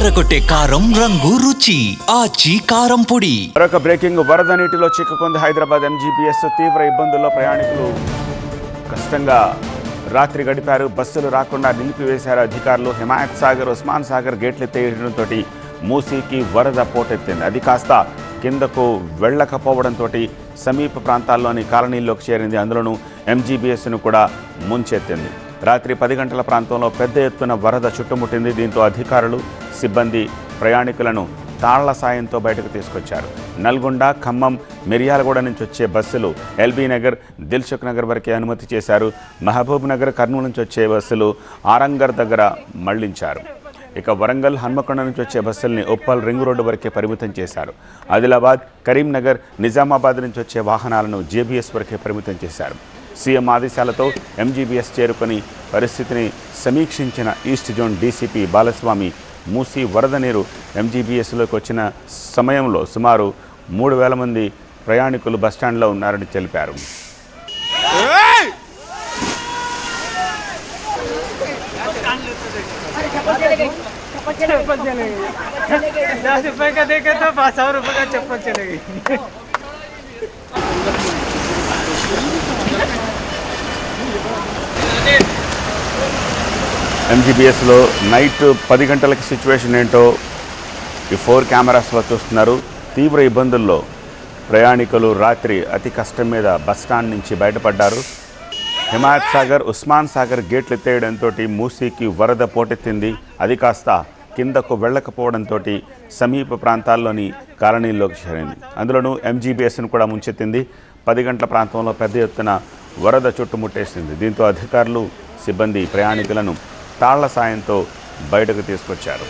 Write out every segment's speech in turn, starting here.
అదరకొట్టే కారం రంగు రుచి ఆచి కారం పొడి. మరొక బ్రేకింగ్. వరద నీటిలో చిక్కుకుంది హైదరాబాద్ ఎంజీబీఎస్. తీవ్ర ఇబ్బందుల్లో ప్రయాణికులు కష్టంగా రాత్రి గడిపారు. బస్సులు రాకుండా నిలిపివేశారు అధికారులు. హిమాయత్ సాగర్, ఉస్మాన్ సాగర్ గేట్లు ఎత్తేయడంతో మూసీకి వరద పోటెత్తింది. అది కాస్త కిందకు వెళ్లకపోవడంతో సమీప ప్రాంతాల్లోని కాలనీల్లోకి చేరింది. అందులోనూ ఎంజీబీఎస్ను కూడా ముంచెత్తింది. రాత్రి 10 గంటల ప్రాంతంలో పెద్ద ఎత్తున వరద చుట్టుముట్టింది. దీంతో అధికారులు, సిబ్బంది ప్రయాణికులను తాళ్ల సాయంతో బయటకు తీసుకొచ్చారు. నల్గొండ, ఖమ్మం, మిర్యాలగూడ నుంచి వచ్చే బస్సులు ఎల్బీ నగర్, దిల్సుఖ్ నగర్ వరకే అనుమతి చేశారు. మహబూబ్ నగర్, కర్నూలు నుంచి వచ్చే బస్సులు ఆరంగర్ దగ్గర మళ్లించారు. ఇక వరంగల్, హన్మకొండ నుంచి వచ్చే బస్సుల్ని ఉప్పల్ రింగ్ రోడ్డు వరకే పరిమితం చేశారు. ఆదిలాబాద్, కరీంనగర్, నిజామాబాద్ నుంచి వచ్చే వాహనాలను జేబీఎస్ వరకే పరిమితం చేశారు. సీఎం ఆదేశాలతో ఎంజీబీఎస్ చేరుకొని పరిస్థితిని సమీక్షించిన east zone DCP Balaswamy Musi వరద నీరు ఎంజీబీఎస్లోకి వచ్చిన సమయంలో సుమారు 3,000 మంది ప్రయాణికులు బస్టాండ్లో ఉన్నారని తెలిపారు. ఎంజీబీఎస్లో నైట్ 10 గంటలకి సిచ్యువేషన్ ఏంటో ఈ 4 కెమెరాస్లో చూస్తున్నారు. తీవ్ర ఇబ్బందుల్లో ప్రయాణికులు రాత్రి అతి కష్టం మీద బస్టాండ్ నుంచి బయటపడ్డారు. హిమాయత్ సాగర్, ఉస్మాన్ సాగర్ గేట్లు ఎత్తేయడంతో మూసీకి వరద పోటెత్తింది. అది కాస్త కిందకు వెళ్లకపోవడంతో సమీప ప్రాంతాల్లోని కాలనీల్లోకి చేరింది. అందులోనూ ఎంజీబీఎస్ను కూడా ముంచెత్తింది. 10 గంటల ప్రాంతంలో పెద్ద ఎత్తున వరద చుట్టుముట్టేసింది. దీంతో అధికారులు, సిబ్బంది ప్రయాణికులను తాళ్ల సాయంతో బయటకు తీసుకొచ్చారు.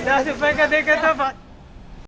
₹10 का देखे तो